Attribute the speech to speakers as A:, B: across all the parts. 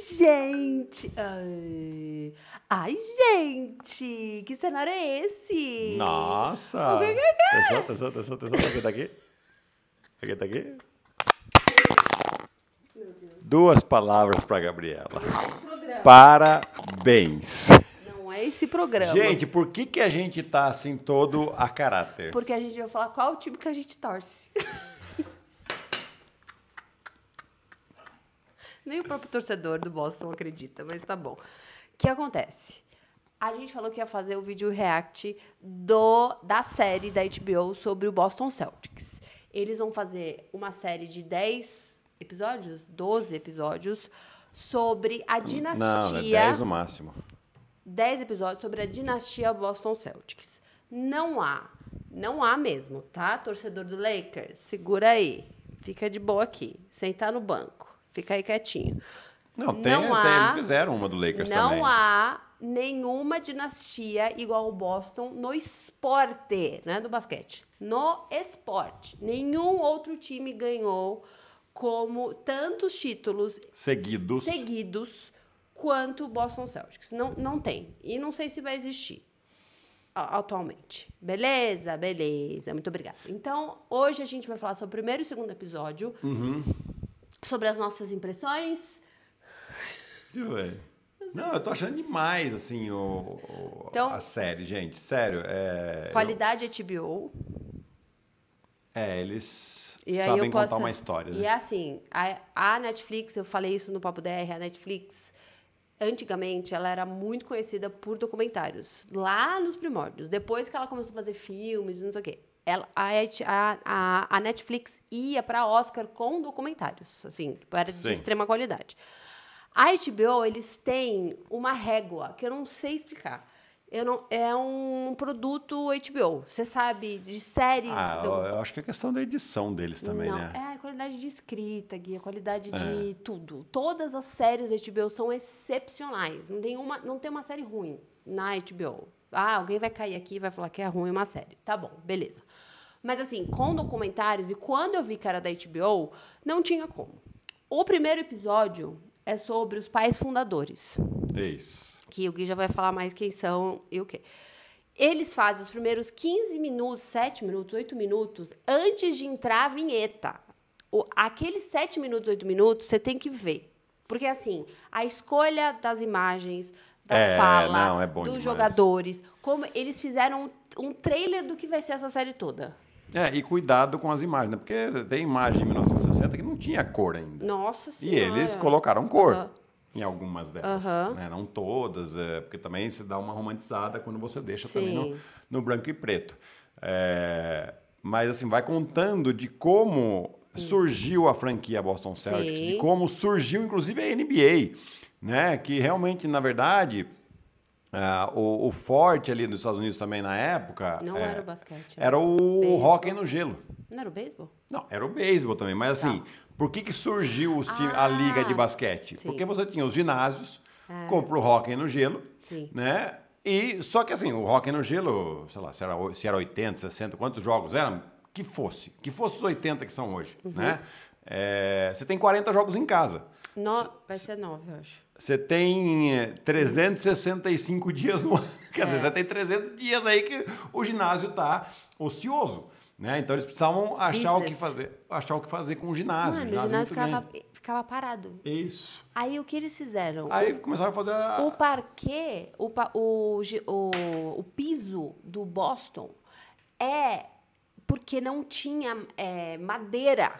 A: gente! Ai, gente! Que cenário é esse?
B: Nossa!
A: O que é?
B: Atenção. Aqui tá aqui. Aqui tá aqui. Duas palavras pra Gabriela. Parabéns.
A: Não é esse programa.
B: Gente, por que a gente tá assim todo a caráter?
A: Porque a gente vai falar qual time que a gente torce. Nem o próprio torcedor do Boston acredita, mas tá bom. O que acontece? A gente falou que ia fazer o vídeo react da série da HBO sobre o Boston Celtics. Eles vão fazer uma série de 10 episódios, 12 episódios, sobre a dinastia...
B: Não, é 10 no máximo.
A: 10 episódios sobre a dinastia Boston Celtics. Não há mesmo, tá? Torcedor do Lakers, segura aí. Fica de boa aqui. Sentar no banco. Fica aí quietinho.
B: Até eles fizeram uma do Lakers também.
A: Não há nenhuma dinastia igual o Boston no esporte, né? Do basquete. No esporte. Nenhum outro time ganhou como tantos títulos seguidos quanto o Boston Celtics. Não tem. E não sei se vai existir atualmente. Beleza? Beleza. Muito obrigada. Então, hoje a gente vai falar sobre o primeiro e o segundo episódio. Sobre as nossas impressões.
B: Não, eu tô achando demais, assim,
A: Então,
B: a série, gente. Sério.
A: Qualidade HBO.
B: Eles sabem contar uma história, né?
A: E assim, a Netflix, eu falei isso no Papo DR, a Netflix, antigamente, ela era muito conhecida por documentários, lá nos primórdios. Depois que ela começou a fazer filmes, não sei o quê. A Netflix ia para Oscar com documentários, assim, era de extrema qualidade. A HBO, eles têm uma régua que eu não sei explicar. É um produto HBO. Você sabe, de séries...
B: eu acho que é questão da edição deles também, né?
A: É a qualidade de escrita, Gui, a qualidade de tudo. Todas as séries da HBO são excepcionais. Não tem uma série ruim na HBO. Alguém vai cair aqui e vai falar que é ruim uma série. Tá bom, beleza. Mas, assim, com documentários, e quando eu vi que era da HBO, não tinha como. O primeiro episódio é sobre os pais fundadores.
B: Isso.
A: Que o Gui já vai falar mais quem são e o quê. Eles fazem os primeiros 15 minutos, 7 minutos, 8 minutos, antes de entrar a vinheta. Aqueles 7 minutos, 8 minutos, você tem que ver. Porque, assim, a escolha das imagens, da fala, dos demais. Jogadores, como eles fizeram um trailer do que vai ser essa série toda.
B: E cuidado com as imagens, né? Porque tem imagem de 1960 que não tinha cor ainda.
A: Nossa Senhora.
B: E eles colocaram cor em algumas delas. Né? Não todas, porque também se dá uma romantizada quando você deixa também no branco e preto. Mas, assim, vai contando de como surgiu a franquia Boston Celtics, de como surgiu, inclusive, a NBA, né? Que realmente, na verdade... o forte ali nos Estados Unidos também na época...
A: Não era o basquete.
B: Era o hóquei no gelo.
A: Não era o beisebol?
B: Não, era o beisebol também. Mas assim, por que surgiu a liga de basquete?
A: Sim.
B: Porque você tinha os ginásios, como o hóquei no gelo, né? E, só que assim, o hóquei no gelo, sei lá, se era 80, 60, quantos jogos eram? Que fosse os 80 que são hoje, né? Você tem 40 jogos em casa.
A: Vai ser 9, eu acho.
B: Você tem 365 dias no ano. Quer dizer, você tem 300 dias aí que o ginásio está ocioso. Né? Então, eles precisavam achar o que fazer com o ginásio.
A: Mano, o ginásio ficava parado.
B: Isso.
A: Aí, o que eles fizeram?
B: Aí, começaram a fazer...
A: O parquet, o piso do Boston porque não tinha madeira.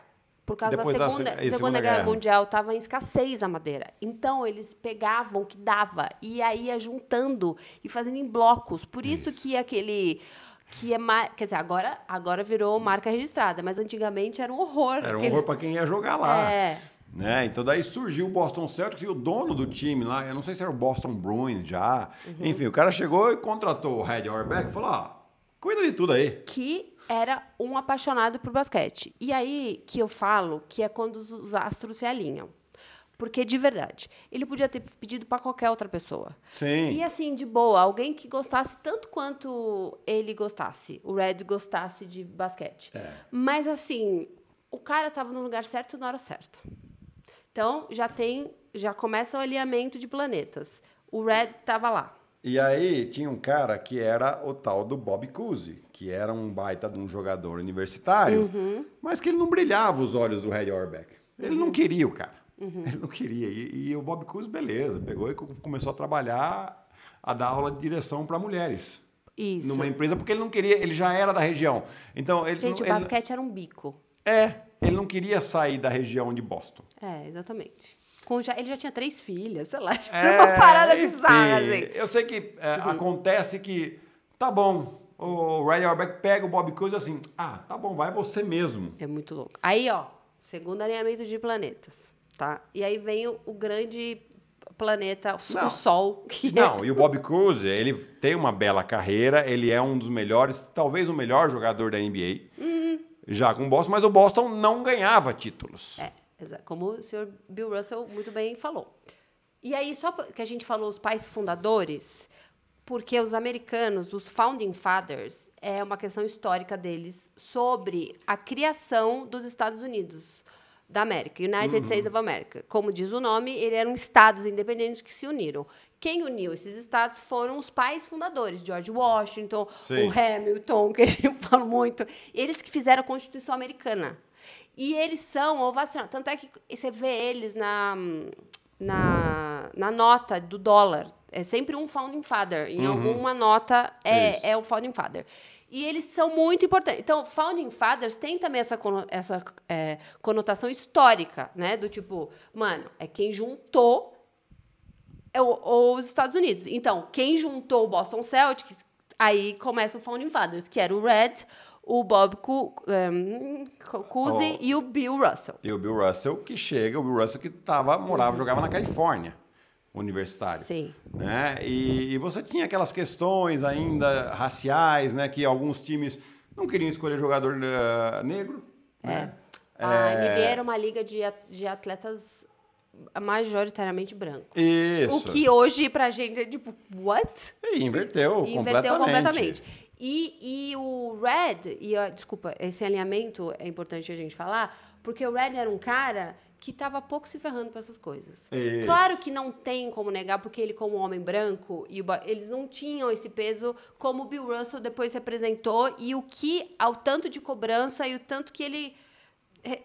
A: Por causa da Segunda Guerra Mundial, estava em escassez a madeira. Então, eles pegavam o que dava e aí ia juntando e fazendo em blocos. Por isso que aquele... quer dizer, agora virou marca registrada, mas antigamente era um horror.
B: Era um horror para quem ia jogar lá. Né? Então, daí surgiu o Boston Celtics e o dono do time lá, eu não sei se era o Boston Bruins já. Enfim, o cara chegou e contratou o Red Auerbach e falou, cuida de tudo aí.
A: Que era um apaixonado por basquete. E aí que eu falo que é quando os astros se alinham. Porque, de verdade, ele podia ter pedido para qualquer outra pessoa.
B: Sim.
A: E, assim, de boa, alguém que gostasse tanto quanto ele gostasse, o Red gostasse de basquete. Mas, assim, o cara estava no lugar certo na hora certa. Então, já começa o alinhamento de planetas. O Red estava lá.
B: E aí tinha um cara que era o tal do Bob Cousy, que era um baita de um jogador universitário, mas que ele não brilhava os olhos do Red Auerbach. Ele não queria o cara. Ele não queria. E o Bob Cousy, beleza, pegou e começou a trabalhar, a dar aula de direção para mulheres.
A: Isso.
B: Numa empresa, porque ele não queria, ele já era da região. Então,
A: Gente, o basquete era um bico.
B: Ele não queria sair da região de Boston.
A: Exatamente. Ele já tinha 3 filhas, sei lá. Uma parada bizarra, assim.
B: Eu sei que acontece que, tá bom, o Red Auerbach pega o Bob Cousy assim, tá bom, vai você mesmo.
A: É muito louco. Aí, ó, segundo alinhamento de planetas, tá? E aí vem o grande planeta, o Sol.
B: E o Bob Cousy, ele tem uma bela carreira, ele é um dos melhores, talvez o melhor jogador da NBA, já com o Boston, mas o Boston não ganhava títulos.
A: Como o senhor Bill Russell muito bem falou. E aí, só que a gente falou os pais fundadores, porque os americanos, os Founding Fathers, é uma questão histórica deles sobre a criação dos Estados Unidos da América, United States of America. Como diz o nome, eles eram estados independentes que se uniram. Quem uniu esses estados foram os pais fundadores, George Washington, o Hamilton, que a gente fala muito. Eles que fizeram a Constituição Americana. E eles são ovacionados. Tanto é que você vê eles na nota do dólar. É sempre um Founding Father. Em alguma nota é o Founding Father. E eles são muito importantes. Então, Founding Fathers tem também essa conotação histórica, né? Do tipo, mano, é quem juntou os Estados Unidos. Então, quem juntou o Boston Celtics, aí começa o Founding Fathers, que era o Red, o Bob Cousy e o Bill Russell.
B: E o Bill Russell que jogava na Califórnia, universitário.
A: Sim.
B: Né? E você tinha aquelas questões ainda raciais, né? Que alguns times não queriam escolher jogador negro. Né?
A: A NBA era uma liga de atletas majoritariamente brancos.
B: Isso.
A: O que hoje pra gente é tipo, what?
B: E inverteu completamente.
A: E o Red, desculpa, esse alinhamento é importante a gente falar, porque o Red era um cara que estava pouco se ferrando para essas coisas.
B: Isso.
A: Claro que não tem como negar, porque ele, como homem branco, eles não tinham esse peso como o Bill Russell depois representou, e ao tanto de cobrança e o tanto que ele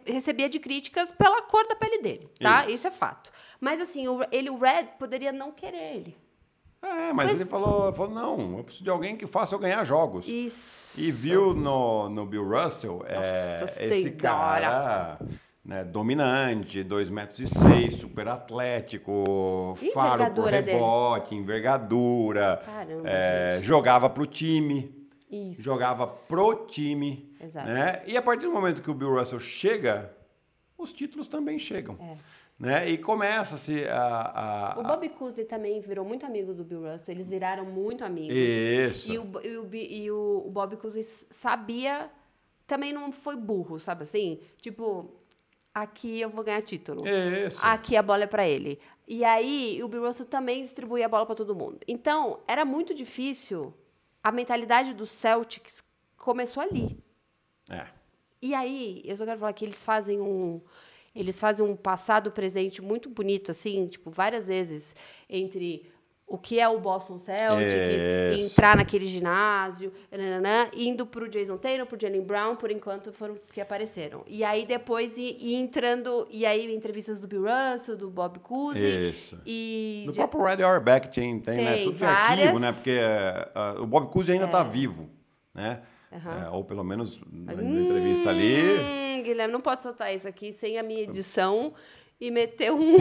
A: recebia de críticas pela cor da pele dele, tá? Isso é fato. Mas, assim, o Red poderia não querer ele.
B: Mas ele falou, não, eu preciso de alguém que faça eu ganhar jogos.
A: Isso.
B: E viu no Bill Russell esse cara, né, dominante, 2,6 metros, super atlético, faro por rebote, envergadura.
A: Caramba,
B: jogava pro time.
A: Isso.
B: Jogava pro time.
A: Exato.
B: Né? E a partir do momento que o Bill Russell chega, os títulos também chegam. Né? E começa-se
A: O Bob Cousy também virou muito amigo do Bill Russell. Eles viraram muito amigos.
B: Isso.
A: E o Bob Cousy sabia... Também não foi burro, sabe assim? Tipo, aqui eu vou ganhar título.
B: Isso.
A: Aqui a bola é pra ele. E aí, o Bill Russell também distribuía a bola pra todo mundo. Então, era muito difícil. A mentalidade dos Celtics começou ali. E aí, eu só quero falar que eles fazem um passado presente muito bonito, assim, tipo, várias vezes, entre o que é o Boston Celtics, entrar naquele ginásio, indo pro Jason Tatum, pro Jaylen Brown, por enquanto foram que apareceram. E aí depois entrando, e aí entrevistas do Bill Russell, do Bob Cousy.
B: Isso.
A: E
B: do próprio Red Auerbach tem né? Tudo de arquivo, né? Porque o Bob Cousy ainda está vivo, né? Ou pelo menos na entrevista ali.
A: Guilherme, não posso soltar isso aqui sem a minha edição e meter um...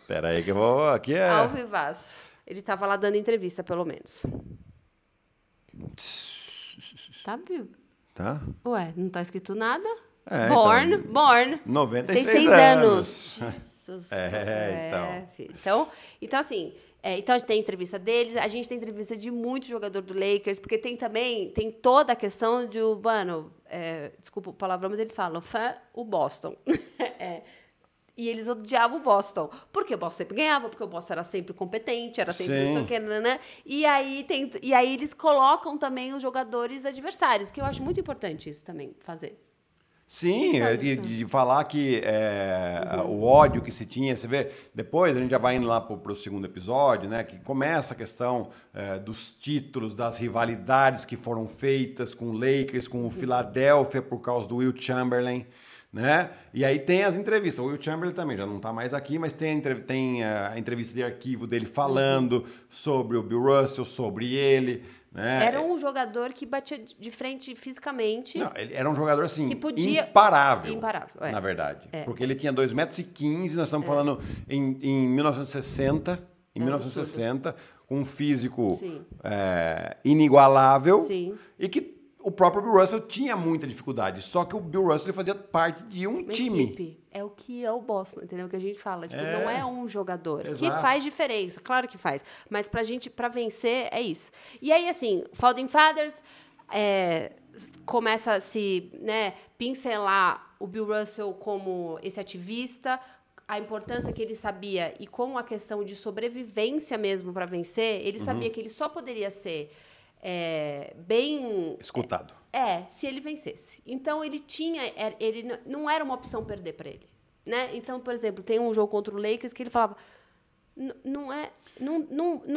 B: Espera aí que eu vou... Aqui é...
A: Ao vivaço. Ele estava lá dando entrevista, pelo menos. Tá vivo.
B: Tá?
A: Ué, não tá escrito nada?
B: Born. 96
A: tem 6 anos.
B: Jesus.
A: Então, assim... então, a gente tem entrevista deles, a gente tem entrevista de muitos jogadores do Lakers, porque tem toda a questão de, desculpa o palavrão, mas eles falam, o Boston. E eles odiavam o Boston. Porque o Boston sempre ganhava, porque o Boston era sempre competente, era sempre não sei o que, né? E aí eles colocam também os jogadores adversários, que eu acho muito importante isso também, fazer.
B: Sim, de falar que o ódio que se tinha, você vê, depois a gente já vai indo lá pro segundo episódio, né, que começa a questão dos títulos, das rivalidades que foram feitas com o Lakers, com o Philadelphia por causa do Wilt Chamberlain, né? E aí tem as entrevistas, o Wilt Chamberlain também já não está mais aqui, mas tem a entrevista de arquivo dele falando sobre o Bill Russell, sobre ele, né?
A: Era um jogador que batia de frente fisicamente.
B: Não, ele era um jogador assim,
A: que podia...
B: imparável,
A: é.
B: na verdade. Porque ele tinha 2,15 m, nós estamos falando em 1960, com um físico inigualável.
A: Sim.
B: E que o próprio Bill Russell tinha muita dificuldade. Só que o Bill Russell ele fazia parte de um time.
A: Equipe. É o que é o Boston, entendeu? O que a gente fala. Tipo, não é um jogador.
B: Exato.
A: Que faz diferença, claro que faz. Mas pra vencer, é isso. E aí, assim, Founding Fathers começa a se pincelar o Bill Russell como esse ativista, a importância que ele sabia e como a questão de sobrevivência mesmo para vencer, ele sabia que ele só poderia ser bem...
B: escutado.
A: Se ele vencesse. Então, ele não era uma opção perder para ele. Né? Então, por exemplo, tem um jogo contra o Lakers que ele falava... Não é...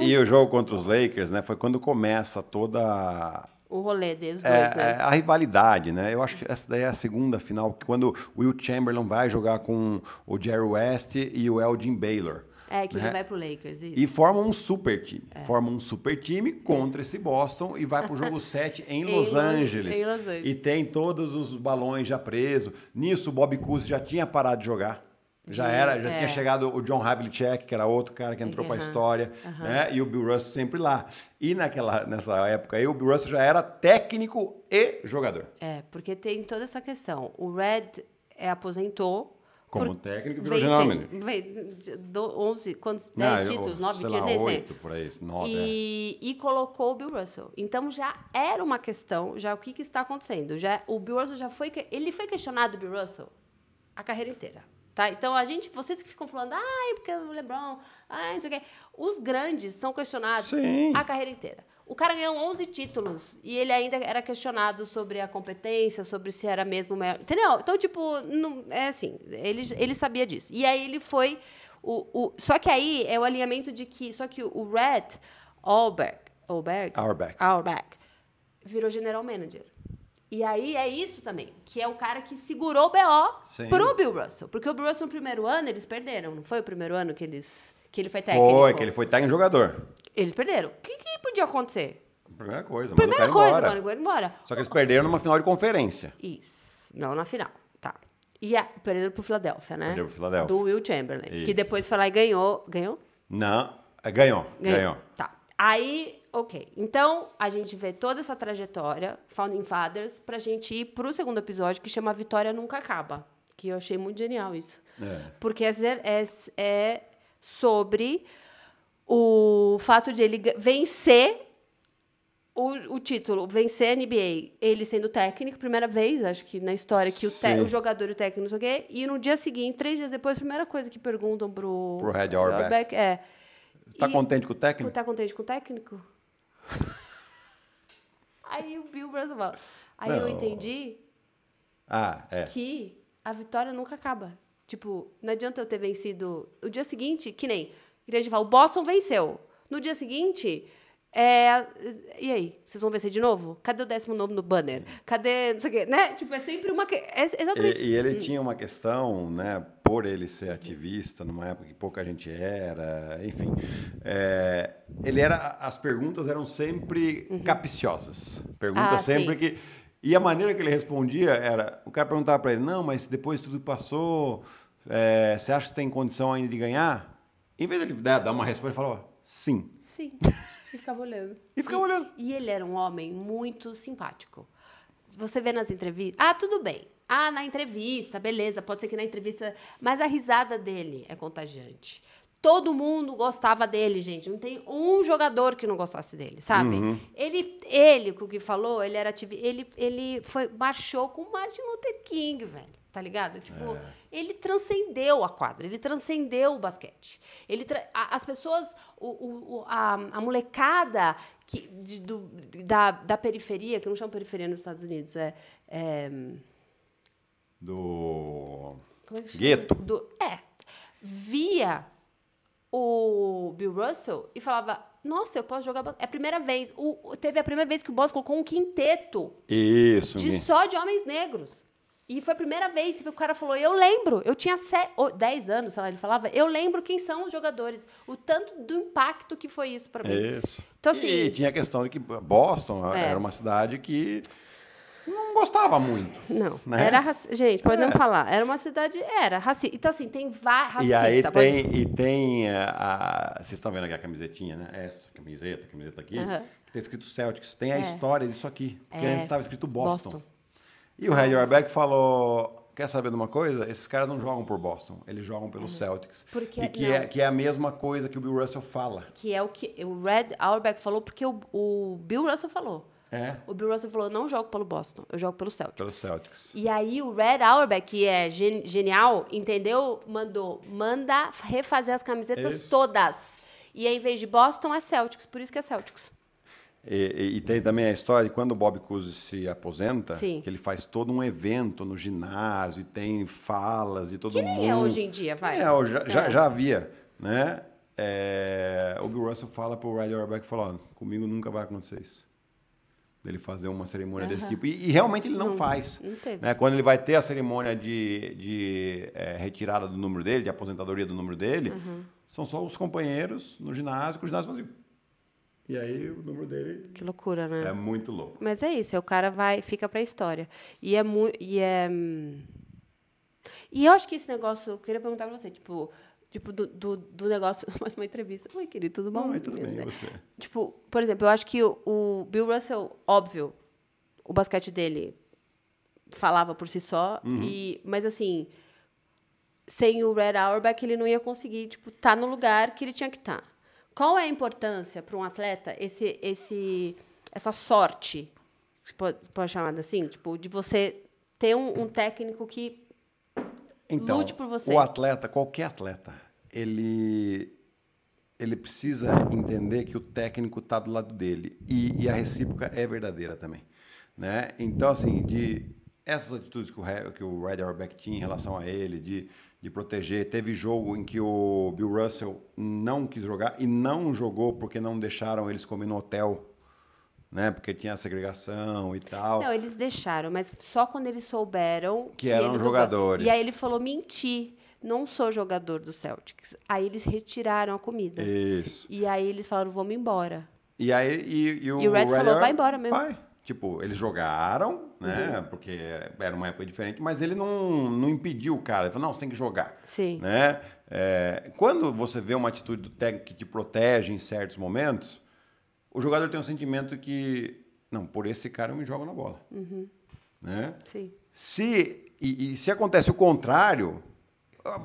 B: E o jogo contra os Lakers, né, foi quando começa toda...
A: o rolê dos dois, né?
B: A rivalidade, né? Eu acho que essa daí é a segunda final, quando o Wilt Chamberlain vai jogar com o Jerry West e o Elgin Baylor.
A: Que ele vai pro Lakers, isso.
B: E formam um super time. Formam um super time contra esse Boston e vai pro jogo 7 em Los Angeles.
A: Em Los Angeles.
B: E tem todos os balões já presos. Nisso, o Bob Cousy já tinha parado de jogar. Já tinha chegado o John Havlicek, que era outro cara que entrou para a história, né? E o Bill Russell sempre lá. E nessa época aí, o Bill Russell já era técnico e jogador.
A: Porque tem toda essa questão. O Red aposentou.
B: Como técnico e virou general manager.
A: 10 títulos, 9 títulos,
B: 8, por aí, 9,
A: e colocou o Bill Russell. Então, já era uma questão, o que está acontecendo? O Bill Russell ele foi questionado, o Bill Russell, a carreira inteira. Tá? Então, vocês que ficam falando, porque o LeBron, não sei o quê. Os grandes são questionados a carreira inteira. O cara ganhou 11 títulos e ele ainda era questionado sobre a competência, sobre se era mesmo... Entendeu? Então, tipo, não, assim, ele sabia disso. E aí ele foi... Só que aí é o alinhamento de que... Só que o Red Auerbach virou general manager. E aí é isso também, que é o cara que segurou o BO pro Bill Russell. Porque o Bill Russell, no primeiro ano, eles perderam. Não foi o primeiro ano que ele foi técnico?
B: Foi, que ele foi técnico jogador.
A: Eles perderam. O que podia acontecer?
B: Primeira coisa,
A: mano, embora.
B: Só que eles perderam numa final de conferência.
A: Isso, não na final, tá. E perderam pro Philadelphia, né?
B: Perderam pro Philadelphia.
A: Do Wilt Chamberlain.
B: Isso.
A: Que depois foi lá e ganhou. Ganhou?
B: Não, ganhou.
A: Tá. Aí, ok. Então, a gente vê toda essa trajetória, Founding Fathers, pra gente ir pro segundo episódio, que chama Vitória Nunca Acaba. Que eu achei muito genial isso. Porque é sobre o fato de ele vencer o título, vencer a NBA, ele sendo técnico, primeira vez, acho que na história, que o jogador e o técnico, não sei o quê, e no dia seguinte, 3 dias depois, a primeira coisa que perguntam pro
B: Red Auerbach tá contente com o técnico?
A: Tá contente com o técnico? Aí o Bill Russell fala. Eu entendi que a vitória nunca acaba. Tipo, não adianta eu ter vencido... O dia seguinte, que nem... O Boston venceu. No dia seguinte... E aí? Vocês vão vencer de novo? Cadê o 10º nome no banner? Cadê... Não sei o quê, né? Tipo, é sempre uma... exatamente.
B: E ele tinha uma questão, né? Por ele ser ativista, numa época que pouca gente era... Enfim. As perguntas eram sempre capciosas. Perguntas sempre que... E a maneira que ele respondia era... O cara perguntava para ele, não, mas depois tudo passou, você acha que tem condição ainda de ganhar? Em vez de ele dar uma resposta, ele falava, sim.
A: Sim. E ficava olhando. E ele era um homem muito simpático. Você vê nas entrevistas... tudo bem. Na entrevista, beleza. Pode ser que na entrevista... Mas a risada dele é contagiante. Todo mundo gostava dele, gente. Não tem um jogador que não gostasse dele, sabe? Ele, o que falou, ele era ele marchou com o Martin Luther King, velho. Tá ligado? Tipo, ele transcendeu a quadra, ele transcendeu o basquete. As pessoas, a molecada da periferia, que não chama periferia nos Estados Unidos,
B: Gueto.
A: Via o Bill Russell e falava, nossa, eu posso jogar... É a primeira vez. Teve a primeira vez que o Boston colocou um quinteto só de homens negros. E foi a primeira vez que o cara falou, eu lembro, eu tinha 10 anos, sei lá, ele falava, eu lembro quem são os jogadores, o tanto do impacto que foi isso para mim.
B: Isso.
A: Então, assim,
B: e tinha a questão de que Boston era uma cidade que não gostava muito.
A: Não,
B: né?
A: era racista. Gente, pode não falar, era uma cidade, era racista. Então, assim, tem várias racistas.
B: E aí tem vocês estão vendo aqui a camisetinha, né? Essa camiseta aqui, que tem escrito Celtics. Tem a história disso aqui, porque antes estava escrito Boston. E o Red Auerbach falou, quer saber de uma coisa? Esses caras não jogam por Boston, eles jogam pelo Celtics. Que é a mesma coisa que o Bill Russell fala. Que é o que o Red Auerbach falou, porque o Bill Russell falou. O Bill Russell falou, não jogo pelo Boston, eu jogo pelo Celtics. Pelo Celtics. E aí o Red Auerbach, que é genial, entendeu? Manda refazer as camisetas todas. E aí, em vez de Boston, é Celtics, por isso que é Celtics. E tem também a história de quando o Bob Cousy se aposenta,
A: Sim.
B: que ele faz todo um evento no ginásio, e tem falas de todo mundo.
A: Que nem é hoje em dia, vai.
B: Já havia, né? O Bill Russell fala pro Red Auerbach, falou, comigo nunca vai acontecer isso. Ele fazer uma cerimônia desse tipo. E realmente ele não faz.
A: Não teve.
B: Né? Quando ele vai ter a cerimônia de retirada do número dele, de aposentadoria do número dele, são só os companheiros no ginásio, com o ginásio vazio. E aí o número dele...
A: Que loucura, né?
B: É muito louco.
A: Mas é isso, o cara fica pra história. E eu acho que esse negócio... Eu queria perguntar pra você, tipo do negócio... Mais uma entrevista. Oi, querido, tudo bom?
B: Oi, tudo bem, e você?
A: Tipo, por exemplo, eu acho que o Bill Russell, óbvio, o basquete dele falava por si só. Mas, assim, sem o Red Auerbach, ele não ia conseguir, tipo, estar no lugar que ele tinha que estar. Qual é a importância para um atleta essa sorte, pode chamar assim, tipo, de você ter um técnico que lute por você?
B: O atleta, qualquer atleta, ele precisa entender que o técnico está do lado dele e a recíproca é verdadeira também, né? Então, assim, essas atitudes que o Red Auerbach tinha em relação a ele, de proteger. Teve jogo em que o Bill Russell não quis jogar e não jogou porque não deixaram eles comer no hotel, né? Porque tinha segregação e tal.
A: Não, eles deixaram, mas só quando eles souberam
B: que eram jogadores.
A: E aí ele falou, menti, não sou jogador do Celtics. Aí eles retiraram a comida.
B: Isso.
A: E aí eles falaram, vamos embora.
B: E aí o
A: Red falou, vai embora mesmo.
B: Vai. Tipo, eles jogaram, né? Porque era uma época diferente, mas ele não impediu o cara. Ele falou, não, você tem que jogar.
A: Sim.
B: Né? Quando você vê uma atitude do técnico que te protege em certos momentos, o jogador tem um sentimento que, não, por esse cara eu me jogo na bola. Né?
A: Sim.
B: Se acontece o contrário,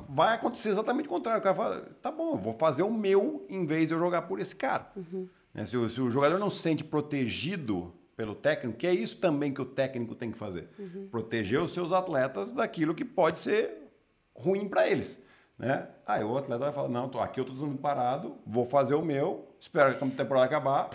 B: vai acontecer exatamente o contrário. O cara fala, tá bom, eu vou fazer o meu em vez de eu jogar por esse cara. Né? Se o jogador não se sente protegido pelo técnico, que é isso também que o técnico tem que fazer. Proteger os seus atletas daquilo que pode ser ruim para eles. Né? Aí o atleta vai falar, não, aqui eu estou desamparado, vou fazer o meu, espero que a temporada acabar.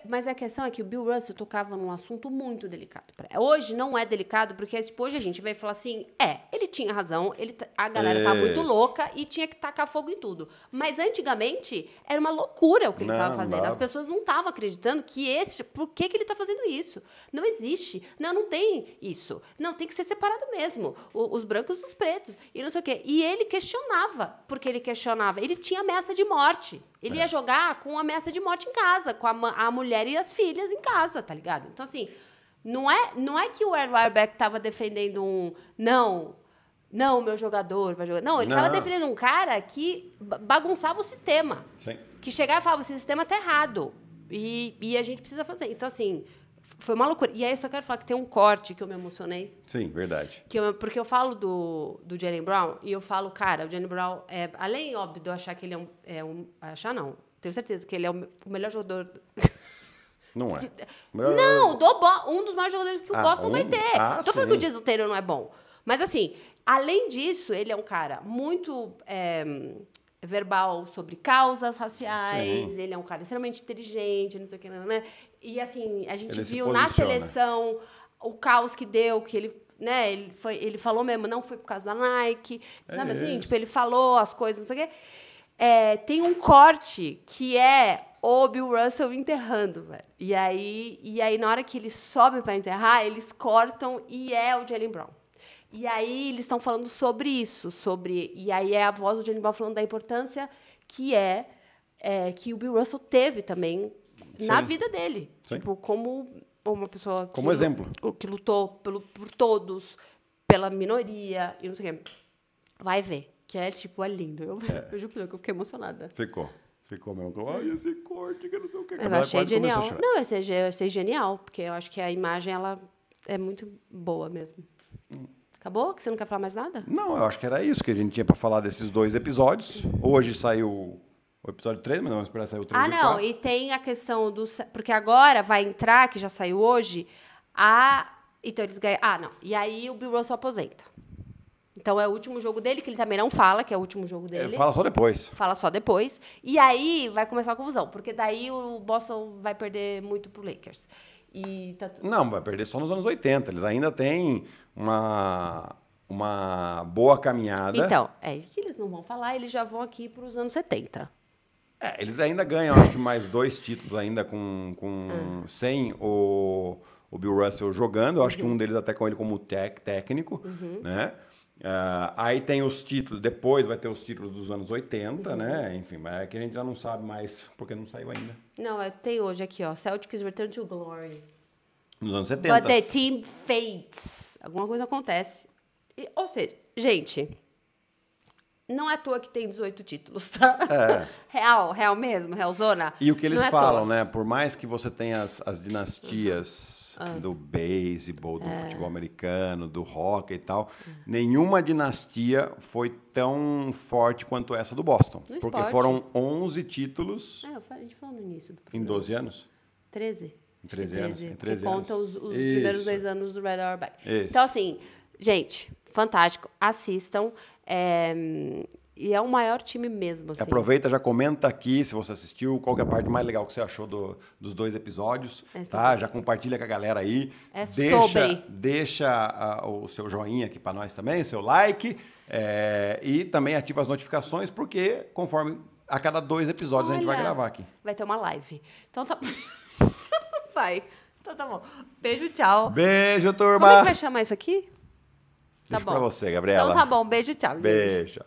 A: Mas a questão é que o Bill Russell tocava num assunto muito delicado. Hoje não é delicado, porque tipo, hoje a gente vai falar assim, ele tinha razão, a galera tá muito louca e tinha que tacar fogo em tudo. Mas antigamente era uma loucura o que ele estava fazendo. As pessoas não estavam acreditando por que ele está fazendo isso? Não existe. Não tem isso. Não, tem que ser separado mesmo. Os brancos dos pretos. E não sei o quê. E ele questionava, porque ele questionava. Ele tinha ameaça de morte. Ele ia jogar com ameaça de morte em casa, com a mulher e as filhas em casa, tá ligado? Então, assim, não é que o Red Auerbach estava defendendo não, meu jogador vai jogar. Não, ele estava defendendo um cara que bagunçava o sistema.
B: Sim.
A: Que chegava e falava, esse sistema tá errado. E a gente precisa fazer. Então, assim, foi uma loucura. E aí eu só quero falar que tem um corte que eu me emocionei.
B: Sim, verdade.
A: Porque eu falo do Jaylen Brown e eu falo, cara, o Jaylen Brown, além, óbvio, de eu achar que ele achar não, tenho certeza que ele é o melhor jogador...
B: Não é.
A: Não, um dos maiores jogadores que o Boston vai ter. Tô falando que o Jason Tatum não é bom. Mas, assim, além disso, ele é um cara muito... verbal sobre causas raciais, ele é um cara extremamente inteligente, não sei o que, né? E, assim, a gente viu na seleção o caos que deu, que ele né, ele falou mesmo, não foi por causa da Nike, sabe assim? Tipo, ele falou as coisas, não sei o quê. Tem um corte que é o Bill Russell enterrando, velho. E aí, na hora que ele sobe para enterrar, eles cortam e é o Jaylen Brown. E aí, eles estão falando sobre isso, e aí é a voz do Jaylen Brown falando da importância que o Bill Russell teve também na vida dele. Sim. Tipo, como uma pessoa
B: como exemplo.
A: Que lutou por todos, pela minoria, e não sei o quê. Vai ver, que é lindo. Eu juro que eu fiquei emocionada.
B: Ficou mesmo. Ai, esse corte, que eu não sei o que.
A: Eu achei genial. Não, eu achei genial, porque eu acho que a imagem, ela é muito boa mesmo. Acabou? Que você não quer falar mais nada?
B: Não, eu acho que era isso que a gente tinha para falar desses 2 episódios. Hoje saiu o episódio 3, mas não vamos esperar sair o 3 e 4.
A: E tem a questão do... Porque agora vai entrar, que já saiu hoje, então eles ganham... não. E aí o Bill Russell aposenta. Então é o último jogo dele, que ele também não fala, que é o último jogo dele.
B: Fala só depois.
A: Fala só depois. E aí vai começar a confusão, porque daí o Boston vai perder muito pro Lakers.
B: Não, vai perder só nos anos 80. Eles ainda têm uma boa caminhada.
A: Então, que eles não vão falar, eles já vão aqui para os anos 70.
B: Eles ainda ganham, acho que mais 2 títulos ainda sem o Bill Russell jogando. Eu acho que um deles até com ele como técnico, né? Aí tem os títulos, depois vai ter os títulos dos anos 80, né? Enfim, mas é que a gente já não sabe mais, porque não saiu ainda.
A: Não, tem hoje aqui, ó. Celtics Return to Glory.
B: Nos anos 70.
A: But the team fades. Alguma coisa acontece. Ou seja, gente, não é à toa que tem 18 títulos, tá? Real mesmo, realzona.
B: E o que eles falam, né? Por mais que você tenha as dinastias do beisebol, do futebol americano, do hockey e tal, nenhuma dinastia foi tão forte quanto essa do Boston. Porque foram 11 títulos...
A: a gente falou no início do
B: programa. Em 12 anos?
A: 13.
B: 13 anos. Em 13
A: anos. Conta os primeiros 2 anos do Red Auerbach.
B: Então,
A: assim, gente, fantástico. Assistam. E é o maior time mesmo. Assim.
B: Aproveita, já comenta aqui se você assistiu, qual que é a parte mais legal que você achou dos 2 episódios. Tá? Já compartilha com a galera aí. Deixa o seu joinha aqui para nós também, seu like. E também ativa as notificações, porque conforme a cada 2 episódios a gente vai gravar aqui.
A: Vai ter uma live. Então tá... Vai. Então tá bom. Beijo, tchau.
B: Beijo, turma.
A: Como é que vai chamar isso aqui?
B: Deixa pra você, Gabriela.
A: Então tá bom. Beijo, tchau.
B: Beijo.